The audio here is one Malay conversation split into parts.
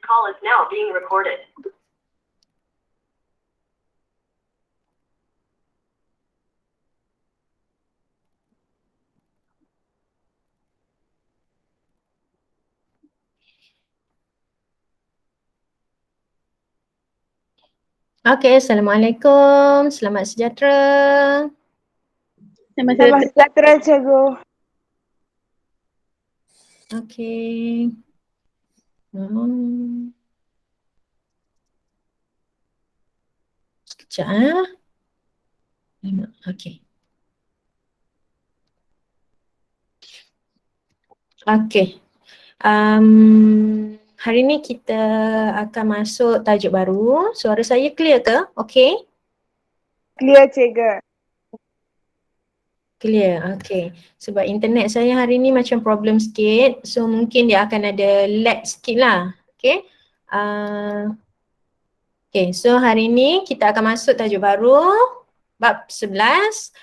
call is now being recorded. Okey, Assalamualaikum. Selamat sejahtera. Selamat sejahtera, Cikgu. Okey. Sekejap Okey. Okey. Hari ni kita akan masuk tajuk baru. Suara saya clear ke? Okey? Clear, Cikgu. Clear, okey. Sebab internet saya hari ni macam problem sikit. So mungkin dia akan ada lag sikit lah. Okey. Okay, so hari ni kita akan masuk tajuk baru. Bab 11.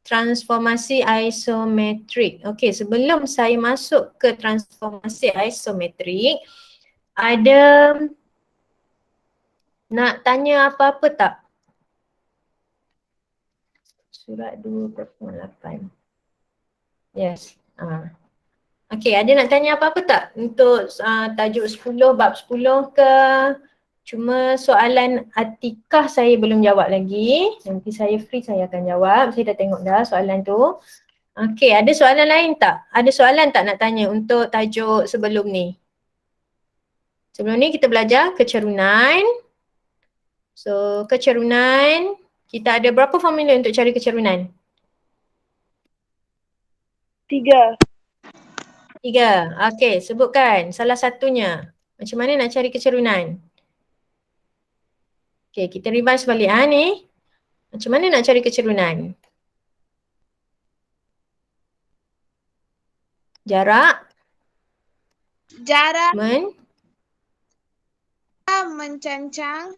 Transformasi isometrik. Okey, sebelum saya masuk ke transformasi isometrik, ada nak tanya apa-apa tak? Surat 2.8. Yes. Okey, ada nak tanya apa-apa tak untuk tajuk 10, bab 10 ke? Cuma soalan Atikah saya belum jawab lagi. Nanti saya free saya akan jawab. Saya dah tengok dah soalan tu. Okey, ada soalan lain tak? Ada soalan tak nak tanya untuk tajuk sebelum ni? Sebelum ni kita belajar kecerunan. So, kecerunan. Kita ada berapa formula untuk cari kecerunan? 3. 3. Okey, sebutkan salah satunya. Macam mana nak cari kecerunan? Okey, kita revise balik ni. Macam mana nak cari kecerunan? Jarak. Jarak mencancang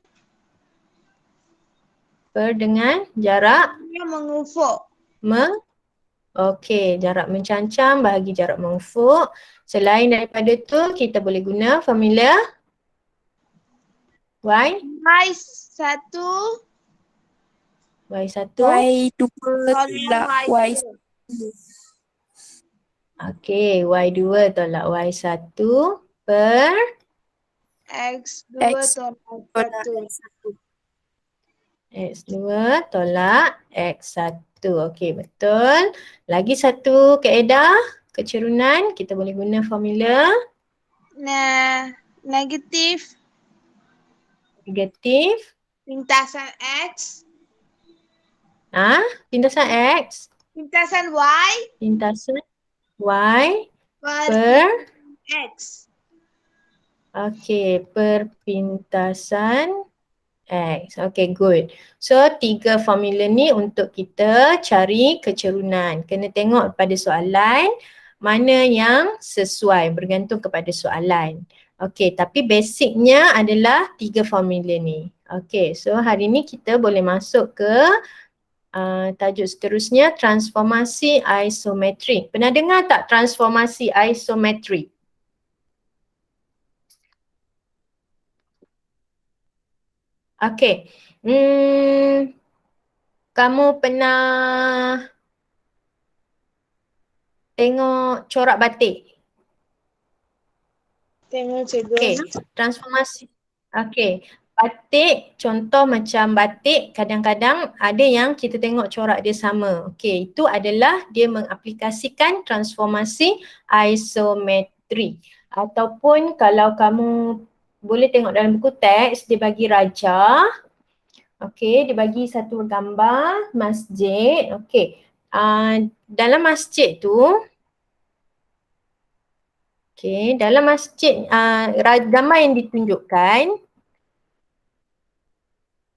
Per dengan jarak mengufuk. Okey, jarak mencancang bahagi jarak mengufuk. Selain daripada tu, kita boleh guna formula Y. Y1 Y1. Y2 tolak Y1. Okey, Y2 tolak Y1 per X2 X tolak 1. X2 tolak X1. Okey, betul. Lagi satu kaedah kecerunan, kita boleh guna formula Negatif negatif. pintasan X. Pintasan X. Pintasan Y. Pintasan Y Per X. Okey, per pintasan X. Okay, good. So, 3 formula ni untuk kita cari kecerunan. Kena tengok pada soalan mana yang sesuai bergantung kepada soalan. Okay, tapi basicnya adalah 3 formula ni. Okay, so hari ni kita boleh masuk ke tajuk seterusnya, transformasi isometrik. Pernah dengar tak transformasi isometrik? Okay. Kamu pernah tengok corak batik? Tengok, Cikgu. Okay, transformasi. Okay, batik, contoh macam batik kadang-kadang ada yang kita tengok corak dia sama. Okay, itu adalah dia mengaplikasikan transformasi isometri. Ataupun kalau kamu boleh tengok dalam buku teks, dia bagi raja. Okay, dia bagi satu gambar masjid. Okay, dalam masjid tu, okay, dalam masjid gambar yang ditunjukkan.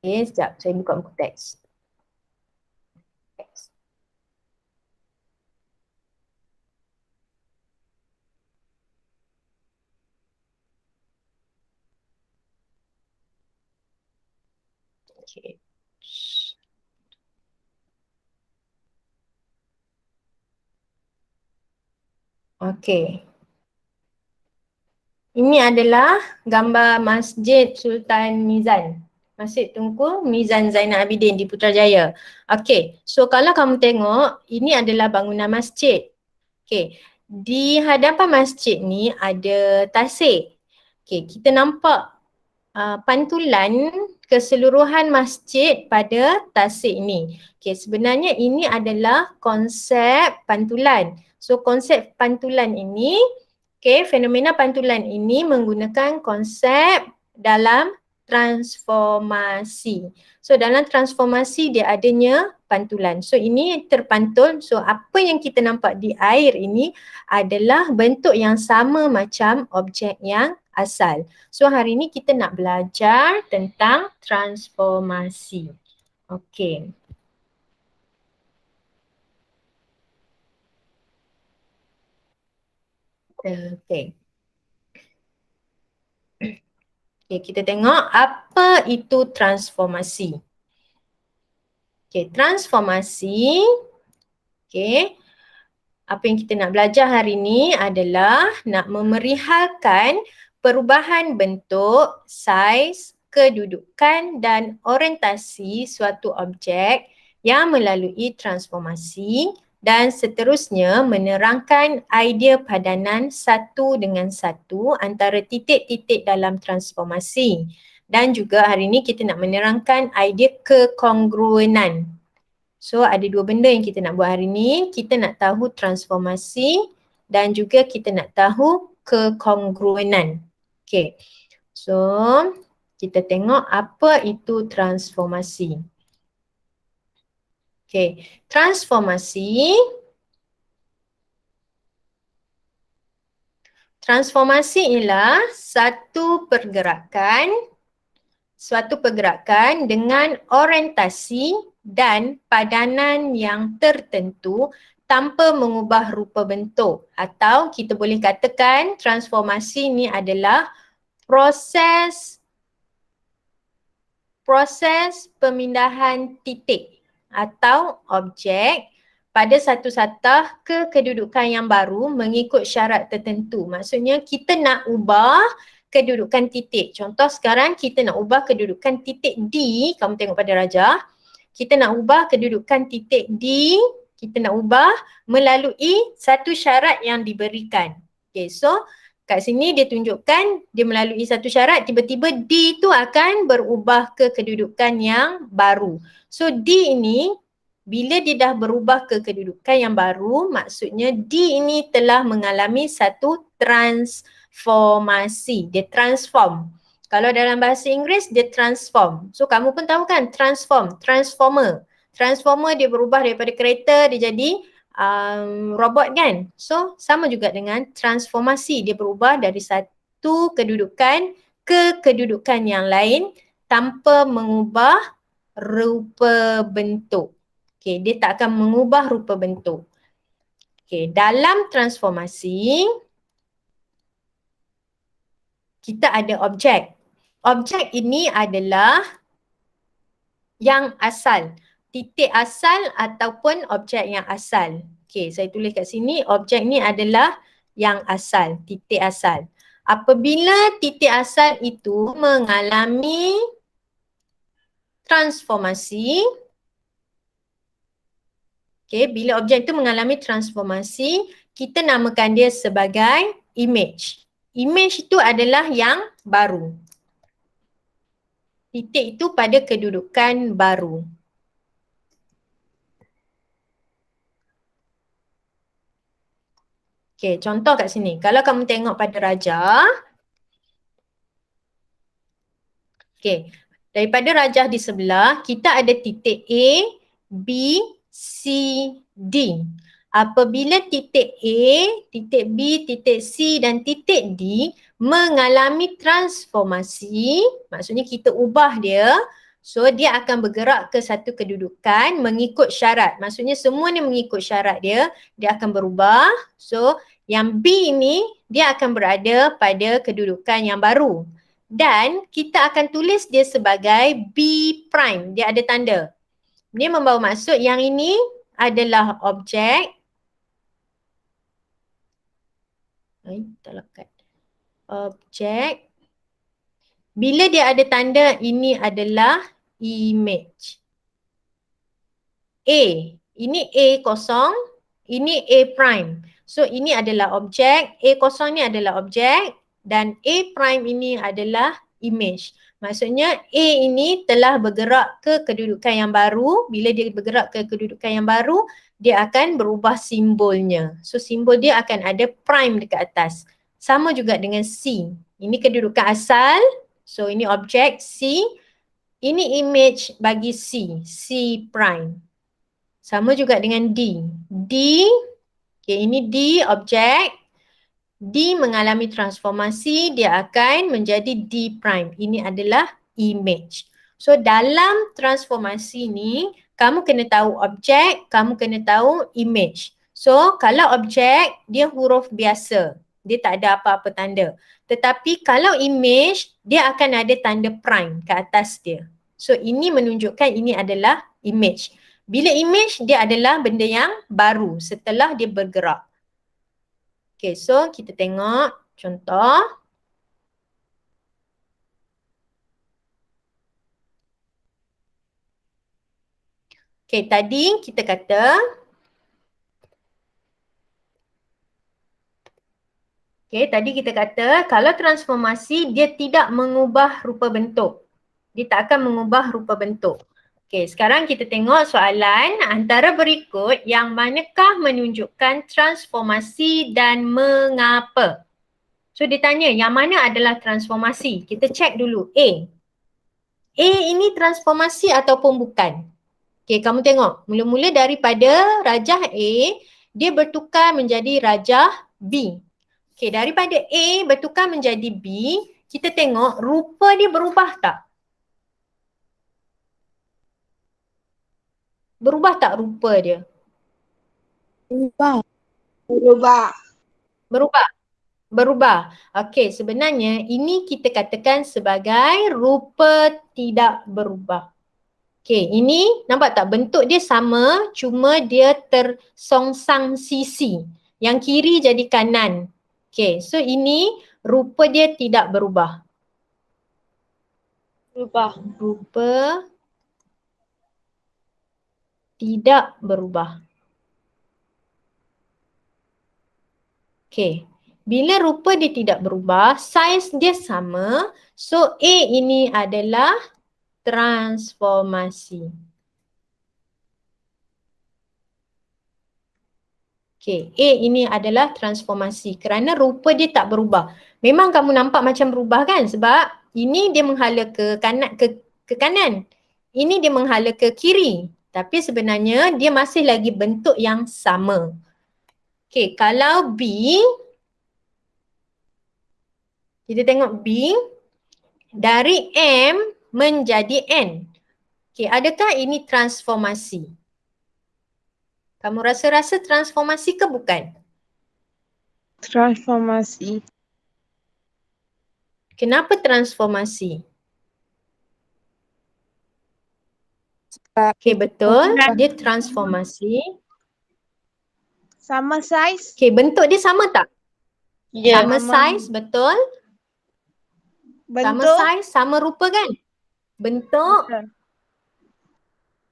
Okay, sekejap saya buka buku teks. Okay. Okay. ini adalah gambar Masjid Sultan Mizan. Masjid Tunku Mizan Zainal Abidin di Putrajaya. Okey, so kalau kamu tengok, ini adalah bangunan masjid. Okey, di hadapan masjid ni ada tasik. Okey, kita nampak pantulan keseluruhan masjid pada tasik ni. Okey, sebenarnya ini adalah konsep pantulan. So konsep pantulan ini, fenomena pantulan ini menggunakan konsep dalam transformasi. So dalam transformasi dia adanya pantulan. So ini terpantul, so apa yang kita nampak di air ini adalah bentuk yang sama macam objek yang asal. So hari ini kita nak belajar tentang transformasi. Okey. Okey. Okay, kita tengok apa itu transformasi. Okay, transformasi, apa yang kita nak belajar hari ini adalah nak memerihalkan perubahan bentuk, saiz, kedudukan dan orientasi suatu objek yang melalui transformasi dan seterusnya menerangkan idea padanan satu dengan satu antara titik-titik dalam transformasi. Dan juga hari ini kita nak menerangkan idea kekongruenan. So ada dua benda yang kita nak buat hari ini. Kita nak tahu transformasi dan juga kita nak tahu kekongruenan. Okay. So kita tengok apa itu transformasi. Okay, transformasi ialah suatu pergerakan dengan orientasi dan padanan yang tertentu tanpa mengubah rupa bentuk, atau kita boleh katakan transformasi ini adalah proses pemindahan titik atau objek pada satu satah ke kedudukan yang baru mengikut syarat tertentu. Maksudnya kita nak ubah kedudukan titik. Contoh sekarang kita nak ubah kedudukan titik D, kamu tengok pada rajah. Kita nak ubah kedudukan titik D, kita nak ubah melalui satu syarat yang diberikan. Okay, so kat sini dia tunjukkan dia melalui satu syarat, tiba-tiba D tu akan berubah ke kedudukan yang baru. So D ini bila dia dah berubah ke kedudukan yang baru, maksudnya D ini telah mengalami satu transformasi. Dia transform. Kalau dalam bahasa Inggeris dia transform. So kamu pun tahu kan transformer. Transformer dia berubah daripada kereta dia jadi robot kan. So sama juga dengan transformasi, dia berubah dari satu kedudukan ke kedudukan yang lain tanpa mengubah rupa bentuk. Okay, dia tak akan mengubah rupa bentuk. Okay, dalam transformasi kita ada objek. Objek ini adalah yang asal. Titik asal ataupun objek yang asal. Okay, saya tulis kat sini objek ni adalah yang asal, titik asal. Apabila titik asal itu mengalami transformasi, bila objek itu mengalami transformasi, kita namakan dia sebagai image. Image itu adalah yang baru. Titik itu pada kedudukan baru. Okay, contoh kat sini. Kalau kamu tengok pada rajah, daripada rajah di sebelah, kita ada titik A, B, C, D. Apabila titik A, titik B, titik C dan titik D mengalami transformasi, maksudnya kita ubah dia, so dia akan bergerak ke satu kedudukan mengikut syarat. Maksudnya semua ni mengikut syarat dia akan berubah. So yang B ini dia akan berada pada kedudukan yang baru. Dan kita akan tulis dia sebagai B prime. Dia ada tanda. Dia membawa maksud yang ini adalah objek. Tak lekat. Objek. Bila dia ada tanda ini adalah image. A. Ini A kosong. Ini A prime. So ini adalah objek. A kosong ni adalah objek. Dan A prime ini adalah image. Maksudnya A ini telah bergerak ke kedudukan yang baru. Bila dia bergerak ke kedudukan yang baru, dia akan berubah simbolnya. So simbol dia akan ada prime dekat atas. Sama juga dengan C. Ini kedudukan asal. So ini objek C. Ini image bagi C. C prime. Sama juga dengan D. D, okay, ini D objek. D mengalami transformasi, dia akan menjadi D prime. Ini adalah image. So dalam transformasi ni, kamu kena tahu objek, kamu kena tahu image. So kalau objek, dia huruf biasa. Dia tak ada apa-apa tanda. Tetapi kalau image, dia akan ada tanda prime ke atas dia. So ini menunjukkan ini adalah image. Bila image, dia adalah benda yang baru setelah dia bergerak. Okay, so kita tengok contoh. Okay, tadi kita kata kalau transformasi dia tidak mengubah rupa bentuk. Dia tak akan mengubah rupa bentuk. Okay, sekarang kita tengok soalan antara berikut yang manakah menunjukkan transformasi dan mengapa. So dia tanya yang mana adalah transformasi. Kita cek dulu A. A ini transformasi ataupun bukan? Okay, kamu tengok. Mula-mula daripada rajah A, dia bertukar menjadi rajah B. Okay, daripada A bertukar menjadi B, kita tengok rupa dia berubah tak? Berubah tak rupa dia? Berubah. Berubah. Berubah. Okey, sebenarnya ini kita katakan sebagai rupa tidak berubah. Okey, ini nampak tak bentuk dia sama, cuma dia tersongsang sisi. Yang kiri jadi kanan. Okey, so ini rupa dia tidak berubah. Rupa tidak berubah. Okey. Bila rupa dia tidak berubah, saiz dia sama. So A ini adalah transformasi. Okey, A ini adalah transformasi kerana rupa dia tak berubah. Memang kamu nampak macam berubah kan sebab ini dia menghala ke kanan. Ini dia menghala ke kiri. Tapi sebenarnya dia masih lagi bentuk yang sama. Okey, kalau B, kita tengok B, dari M menjadi N. Okey, adakah ini transformasi? Kamu rasa transformasi ke bukan? Transformasi. Kenapa transformasi? Okey, betul. Dia transformasi. Sama size. Okey, bentuk dia sama tak? Ya. Sama saiz, betul. Sama Bentuk. saiz, sama rupa kan? Bentuk. Betul.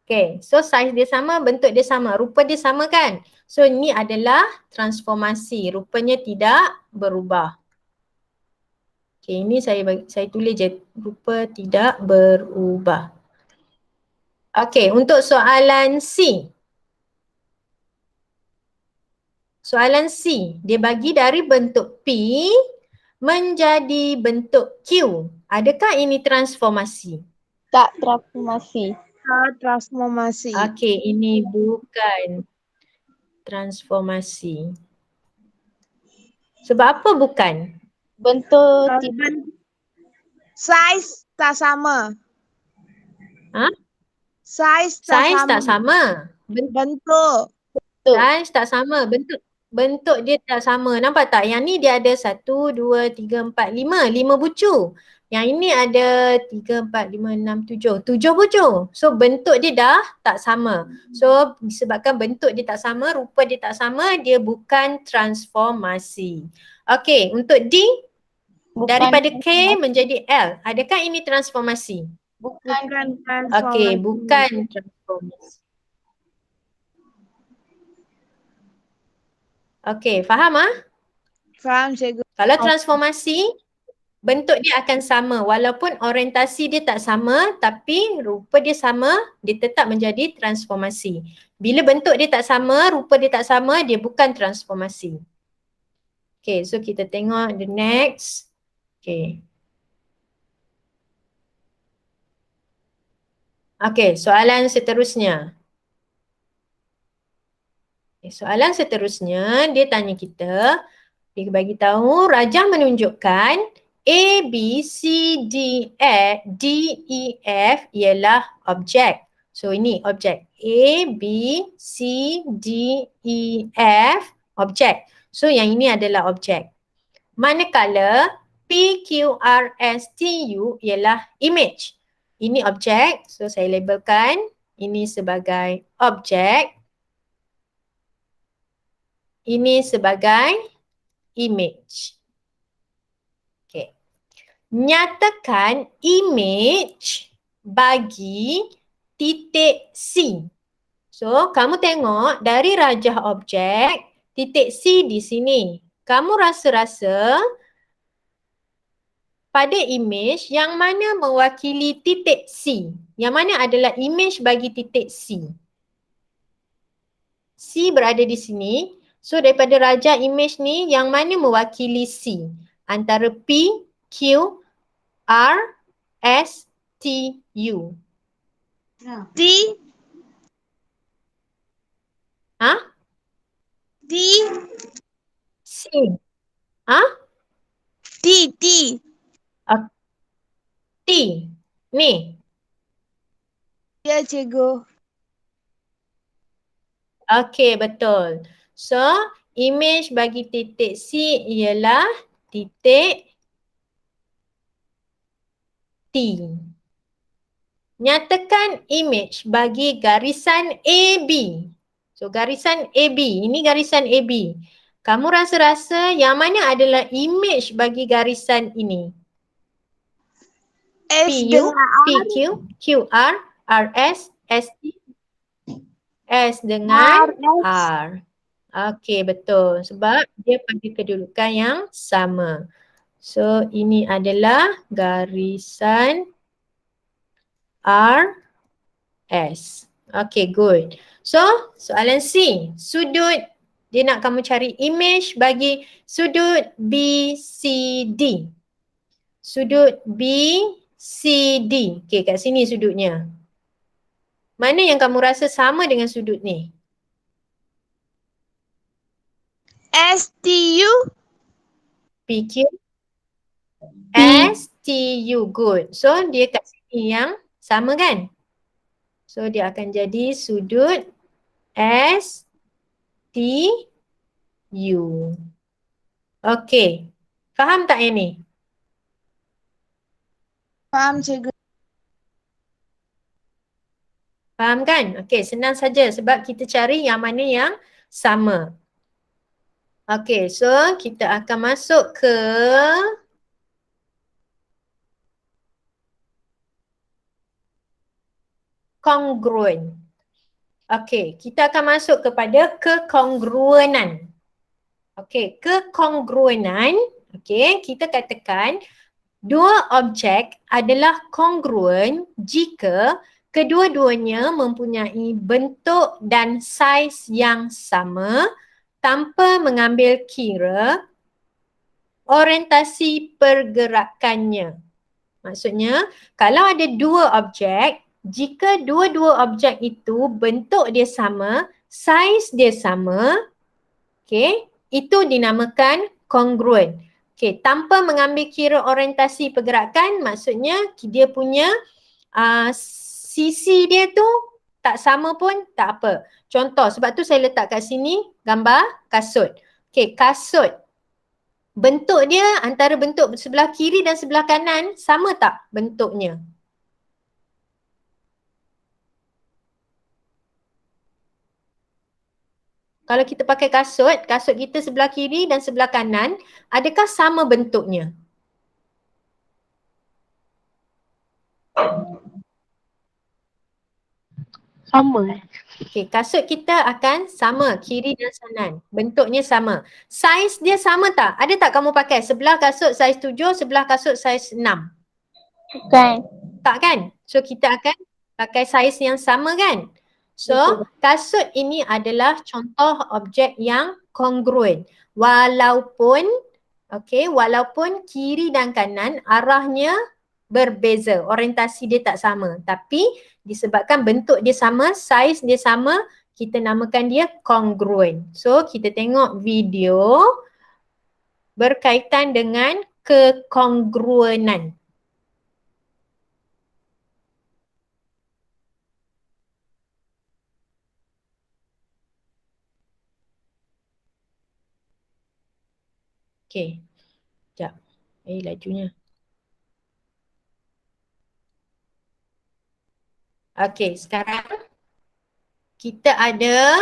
Okay, so saiz dia sama, bentuk dia sama, rupa dia sama kan? So ini adalah transformasi, rupanya tidak berubah. Okay, ini saya tulis je, rupa tidak berubah. Okay, untuk soalan C. Soalan C, dia bagi dari bentuk P menjadi bentuk Q. Adakah ini transformasi? Tak transformasi. Transformasi. Okey, ini bukan transformasi. Sebab apa bukan? Bentuk Size tak sama. Ha? Size Saiz tak sama. Bentuk. Saiz tak sama. Bentuk dia tak sama. Nampak tak? Yang ni dia ada 1, 2, 3, 4, 5. 5 bucu. Yang ini ada 3, 4, 5, 6, 7. 7 bucu. So bentuk dia dah tak sama. So disebabkan bentuk dia tak sama, rupa dia tak sama, dia bukan transformasi. Okey, untuk D. Daripada K menjadi L. Adakah ini transformasi? bukan Bukan Okey, transformasi. bukan transformasi. Okey, faham ah? Faham cikgu. Kalau transformasi, bentuk dia akan sama walaupun orientasi dia tak sama tapi rupa dia sama, dia tetap menjadi transformasi. Bila bentuk dia tak sama, rupa dia tak sama, dia bukan transformasi. Okay, so kita tengok the next. Okay. Okay, soalan seterusnya. Okay, soalan seterusnya, dia tanya kita, dia bagi tahu Rajah menunjukkan A, B, C, D, E, F ialah objek. So ini objek. A, B, C, D, E, F objek. So yang ini adalah objek. Manakala P, Q, R, S, T, U ialah image. Ini objek. So saya labelkan ini sebagai objek. Ini sebagai image. Okay. Nyatakan image bagi titik C. So, kamu tengok dari rajah objek, titik C di sini. Kamu rasa-rasa pada image yang mana mewakili titik C? Yang mana adalah image bagi titik C? C berada di sini. So, daripada rajah image ni, yang mana mewakili C? Antara P, Q, R, S, T, U. T, Ha? T, C. Ha? T, T. T. Ni. Ya cikgu. Okey, betul. So, image bagi titik C ialah titik T. Nyatakan image bagi garisan AB. So, garisan AB. Ini garisan AB. Kamu rasa-rasa yang mana adalah image bagi garisan ini? S PU, dengan PQ, QR, RS, ST, S dengan R, S. R. Okey, betul. Sebab dia pada kedudukan yang sama. So, ini adalah garisan RS. Okey, good. So, soalan C. Sudut, dia nak kamu cari image bagi sudut BCD. Sudut BCD. Okey, kat sini sudutnya. Mana yang kamu rasa sama dengan sudut ni? STU. PQ, STU, good. So dia kat sini yang sama kan? So dia akan jadi sudut STU. Okey. Faham tak yang ni? Faham cikgu. Faham kan? Okey, senang saja sebab kita cari yang mana yang sama. Okey, so kita akan masuk ke kongruen. Okey, kita akan masuk kepada kekongruenan. Okey, kekongruenan, okey, kita katakan dua objek adalah kongruen jika kedua-duanya mempunyai bentuk dan saiz yang sama tanpa mengambil kira orientasi pergerakannya. Maksudnya, kalau ada dua objek, jika dua-dua objek itu bentuk dia sama, saiz dia sama, okey, itu dinamakan kongruen. Okey, tanpa mengambil kira orientasi pergerakan, maksudnya dia punya sisi dia tu tak sama pun tak apa. Contoh, sebab tu saya letak kat sini gambar kasut. Okey, kasut. Bentuk dia antara bentuk sebelah kiri dan sebelah kanan sama tak bentuknya? Kalau kita pakai kasut, kasut kita sebelah kiri dan sebelah kanan, adakah sama bentuknya? Sama. Okey, kasut kita akan sama kiri dan kanan. Bentuknya sama. Saiz dia sama tak? Ada tak kamu pakai sebelah kasut saiz 7, sebelah kasut saiz 6? Bukan. Tak kan? So kita akan pakai saiz yang sama kan? So Betul. kasut ini adalah contoh objek yang kongruen. Walaupun walaupun kiri dan kanan arahnya berbeza, orientasi dia tak sama. Tapi disebabkan bentuk dia sama, saiz dia sama, kita namakan dia kongruen. So kita tengok video berkaitan dengan kekongruenan. Okey, sekejap. Lajunya. Okey, sekarang kita ada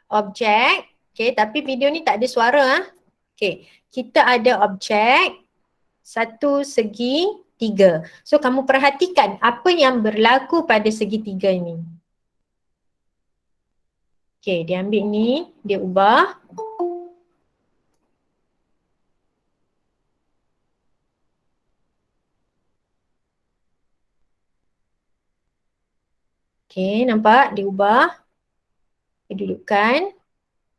objek. Okey, tapi video ni tak ada suara. Okey, kita ada objek satu segi tiga. So kamu perhatikan apa yang berlaku pada segitiga ini. Okey, dia ambil ni, dia ubah. Okey, nampak dia ubah kedudukan.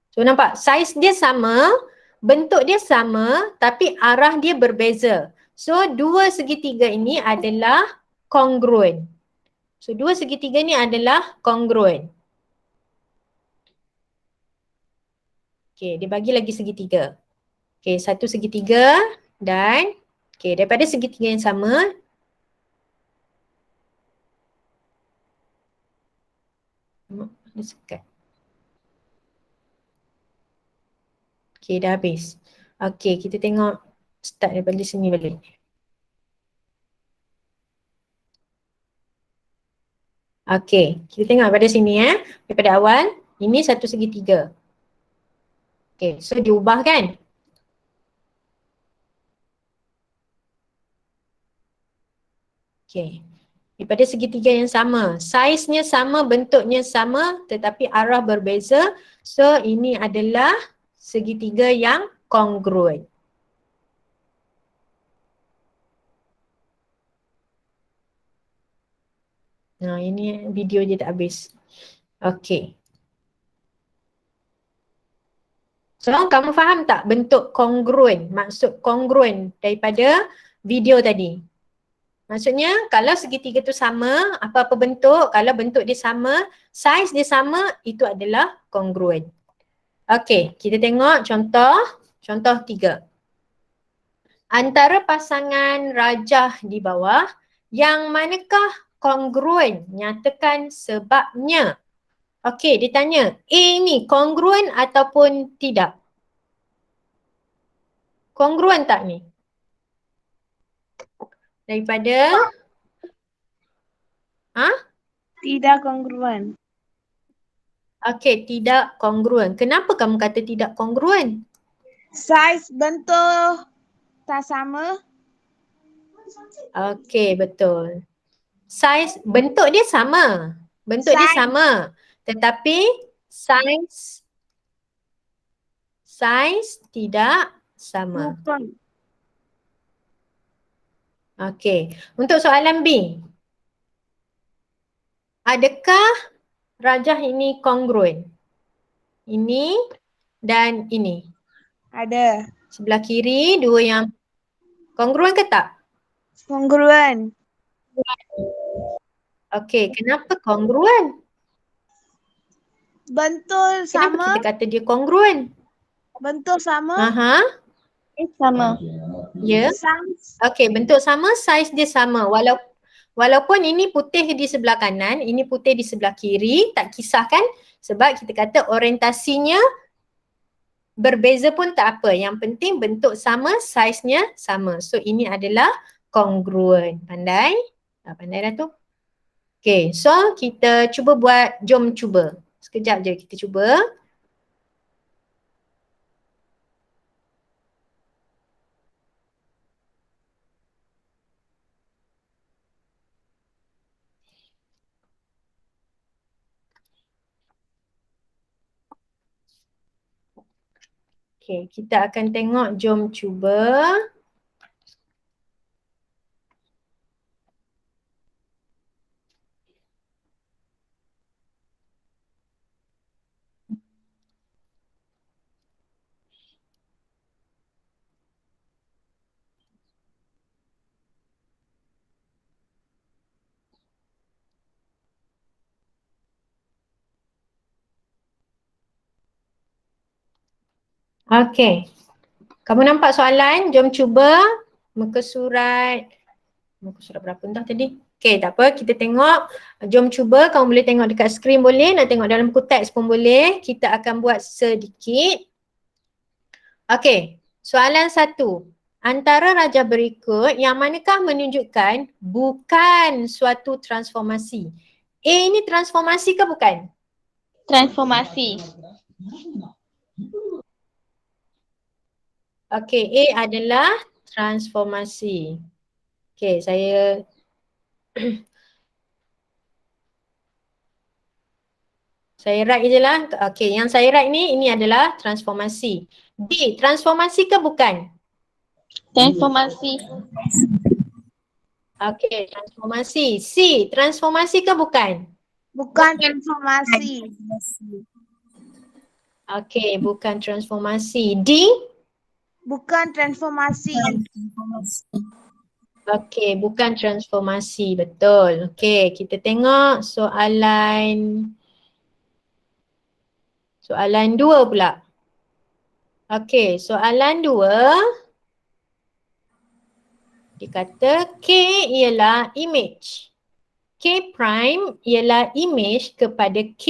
So nampak saiz dia sama, bentuk dia sama tapi arah dia berbeza. So dua segitiga ini adalah kongruen. So dua segitiga ni adalah kongruen. Okey, dia bagi lagi segitiga. Okey, satu segitiga dan daripada segitiga yang sama. Dia sekat. Okey, dah habis. Okey, kita tengok start daripada sini balik. Okey, kita tengok daripada sini daripada awal, ini satu segitiga. Okey, so diubah kan? Okey. Daripada segitiga yang sama, saiznya sama, bentuknya sama tetapi arah berbeza. So ini adalah segitiga yang kongruen. Nah, ini video dia tak habis. Okey. So kamu faham tak bentuk kongruen, maksud kongruen daripada video tadi? Maksudnya kalau segitiga tu sama, apa-apa bentuk, kalau bentuk dia sama, saiz dia sama, itu adalah kongruen. Okey, kita tengok contoh 3. Antara pasangan rajah di bawah, yang manakah kongruen? Nyatakan sebabnya. Okey, dia tanya, A ni kongruen ataupun tidak? Kongruen tak ni? Daripada Tidak kongruen. okey, tidak kongruen. Kenapa kamu kata tidak kongruen? Saiz bentuk tak sama. Okey, betul. Saiz, bentuk dia sama. Bentuk dia Saiz. sama. Tetapi saiz tidak sama. Bukan. Okey. Untuk soalan B. Adakah rajah ini kongruen? Ini dan ini. Ada. Sebelah kiri dua yang kongruen ke tak? Kongruen. Okey, kenapa kongruen? Bentuk Kenapa sama. kita kata dia kongruen? Bentuk sama. Aha, Sama. ya. Saiz. Okey, bentuk sama, saiz dia sama. Walaupun ini putih di sebelah kanan, ini putih di sebelah kiri, tak kisah kan? Sebab kita kata orientasinya berbeza pun tak apa. Yang penting bentuk sama, saiznya sama. So ini adalah kongruen. Pandai? Pandai dah tu. Okay, so kita cuba buat, jom cuba. Sekejap je kita cuba. Okay, kita akan tengok, jom cuba. Okay, kamu nampak soalan? Jom cuba. Muka surat berapa entah tadi? Okay, tak apa, kita tengok. Jom cuba, kamu boleh tengok dekat skrin boleh, nak tengok dalam buku teks pun boleh. Kita akan buat sedikit. Okay, soalan 1. Antara raja berikut, yang manakah menunjukkan bukan suatu transformasi? A ini transformasi ke bukan? Transformasi. Okay, A adalah transformasi. Okay, saya write je lah. Okay, yang saya write ni, ini adalah transformasi. B, transformasi ke bukan? Transformasi. Okay, transformasi. C, transformasi ke bukan? Bukan transformasi. Okay, bukan transformasi. D, Bukan transformasi. okay, bukan transformasi. Betul. Okay, kita tengok soalan 2 pula. Okay, soalan 2. Dia kata K ialah image. K prime ialah image kepada K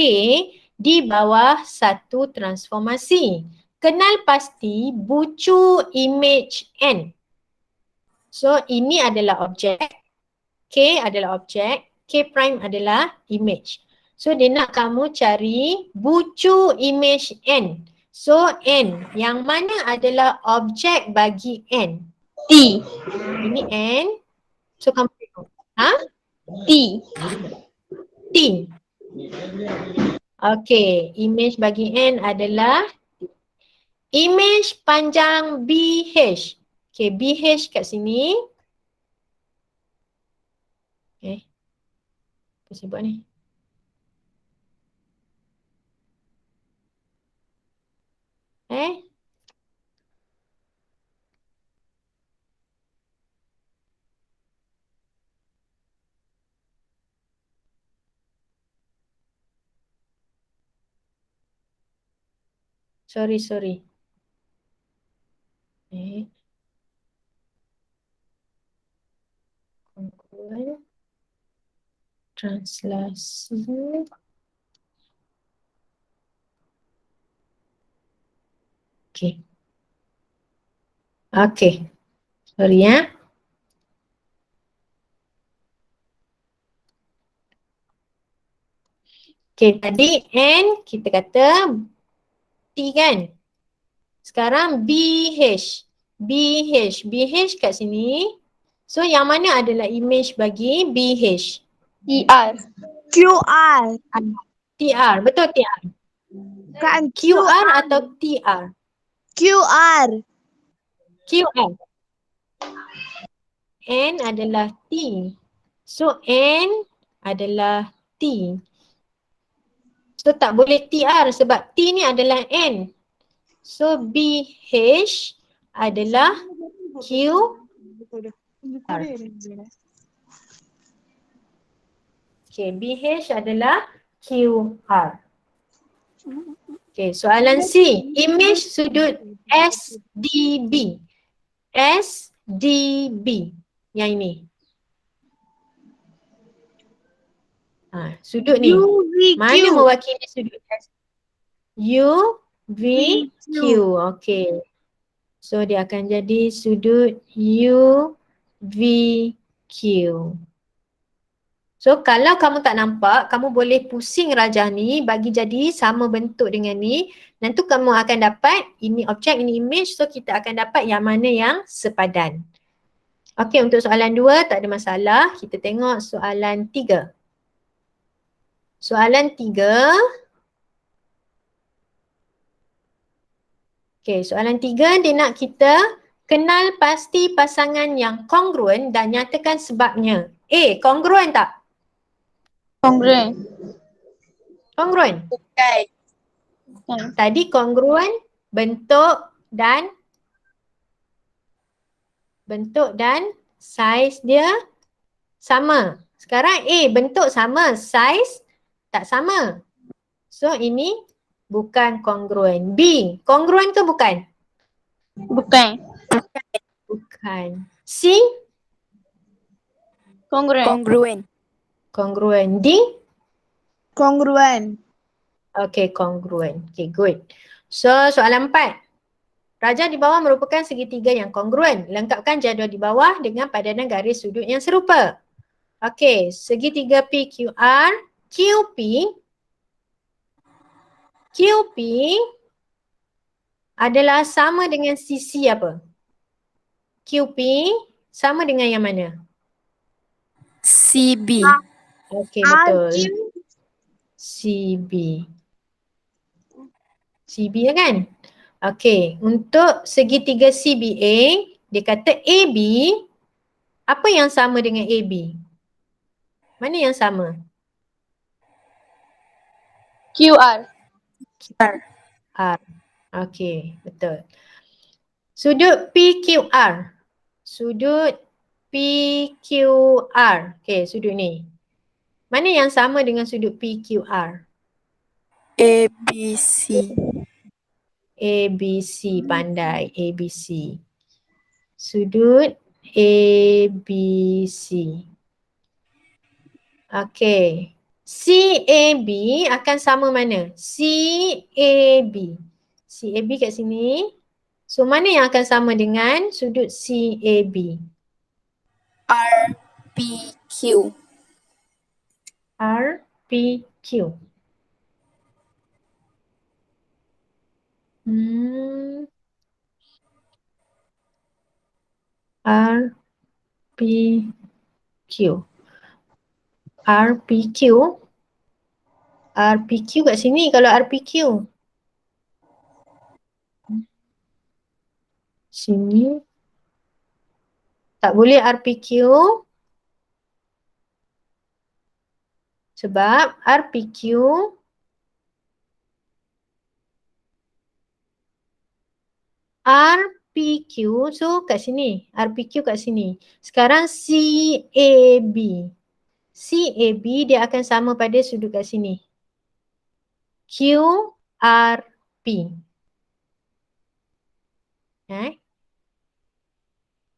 di bawah satu transformasi. Kenal pasti bucu image N. So ini adalah objek, K adalah objek, K prime adalah image. So dia nak kamu cari bucu image N. So N, yang mana adalah objek bagi N? T. Ini N. So kamu tengok. Ha? T. T. Okay, image bagi N adalah image panjang BH. Okay, BH kat sini. Okay. Apa saya buat ni? Sorry. Google translasi. Okay. Sorry ya. Okay, tadi N kita kata T kan? Sekarang BH. BH kat sini. So yang mana adalah image bagi BH? TR. QR. TR, betul TR. Bukan QR atau TR? QR. QR. N adalah T. So N adalah T. So tak boleh TR sebab T ni adalah N. So BH adalah QR. Okay, BH adalah QR. Okay, soalan C. Image sudut SDB. SDB. Yang ini. Sudut ni. UVQ. Mana mewakili sudut S? UVQ. Okay. So dia akan jadi sudut UVQ. So kalau kamu tak nampak, kamu boleh pusing rajah ni bagi jadi sama bentuk dengan ni. Nanti kamu akan dapat ini objek, ini image. So kita akan dapat yang mana yang sepadan. Okay, untuk soalan 2 tak ada masalah. Kita tengok soalan 3. Soalan 3. Okay, soalan 3 dia nak kita kenal pasti pasangan yang kongruen dan nyatakan sebabnya. Kongruen tak? Congruent. Kongruen. Bukan. Tadi kongruen bentuk dan saiz dia sama. Sekarang bentuk sama, saiz tak sama. So ini bukan kongruen. B, kongruen ke bukan? Bukan. Bukan. C, Congruent. Congruent. kongruen. D, Congruent. okay, kongruen. Okay, good. So soalan 4. Rajah di bawah merupakan segitiga yang kongruen. Lengkapkan jadual di bawah dengan padanan garis sudut yang serupa. Okay, segitiga PQR, QP adalah sama dengan sisi apa? QP sama dengan yang mana? CB. Okay, betul. RQ. CB. CB ya kan? Okay, untuk segitiga CBA, dia kata AB, apa yang sama dengan AB? Mana yang sama? QR. R. Okay, betul. Sudut PQR. Sudut PQR. Okay, sudut ni. Mana yang sama dengan sudut PQR? ABC. ABC, pandai. ABC. Sudut ABC. Okay. CAB akan sama mana? CAB. CAB kat sini. So mana yang akan sama dengan sudut CAB? RPQ. RPQ. RPQ. RPQ. RPQ kat sini kalau RPQ. Sini. Tak boleh RPQ. Sebab RPQ so kat sini. RPQ kat sini. Sekarang CAB. CAB dia akan sama pada sudut kat sini. QRP.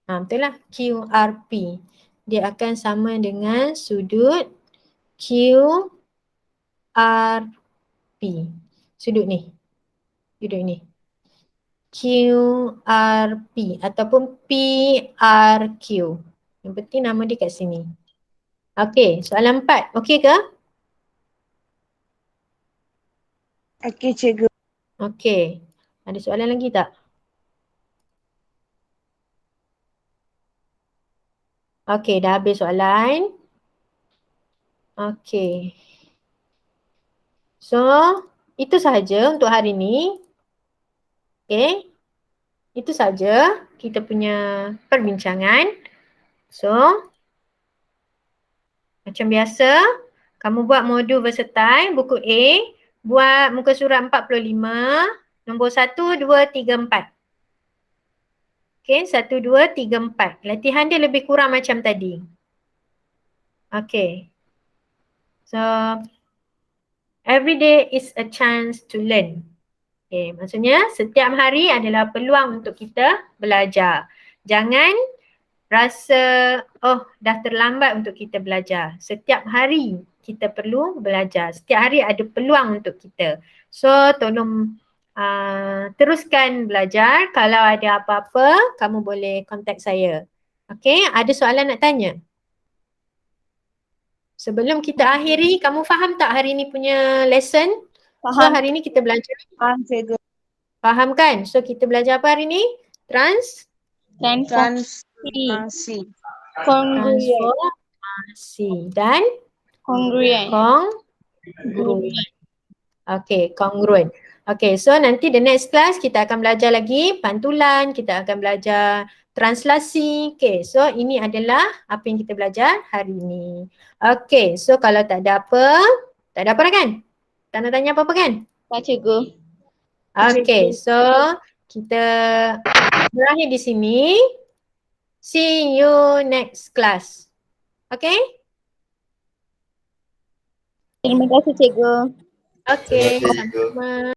Betul lah. QRP. Dia akan sama dengan sudut QRP. Sudut ni. Sudut ni. QRP ataupun PRQ. Yang penting nama dia kat sini. Okey, soalan 4. Okey ke? Okey, cikgu. Okey. Ada soalan lagi tak? Okey, dah habis soalan. Okey. So, itu sahaja untuk hari ni. Okey. Itu saja kita punya perbincangan. So, macam biasa, kamu buat modul versatile buku A, buat muka surat 45, nombor 1, 2, 3, 4. Okey, 1, 2, 3, 4. Latihan dia lebih kurang macam tadi. Okey. So, every day is a chance to learn. Okay, maksudnya setiap hari adalah peluang untuk kita belajar. Jangan rasa, dah terlambat untuk kita belajar. Setiap hari kita perlu belajar. Setiap hari ada peluang untuk kita. So, tolong teruskan belajar. Kalau ada apa-apa, kamu boleh contact saya. Okay, ada soalan nak tanya? Sebelum kita akhiri, kamu faham tak hari ni punya lesson? So Faham. hari ni kita belajar. Faham, cikgu. Faham kan? So kita belajar apa hari ni? Transformasi. Congruent. Transformasi dan Congruent. congruent. Okay, congruent. Okay, so nanti the next class kita akan belajar lagi pantulan, kita akan belajar translasi. Okay, so ini adalah apa yang kita belajar hari ini. Okay, so kalau tak ada apa dah kan? Tak nak tanya apa-apa kan? Tak cikgu. Okay, so kita berakhir di sini. See you next class. Okay? Terima kasih cikgu. Okay, Terima kasih, cikgu. sama-sama.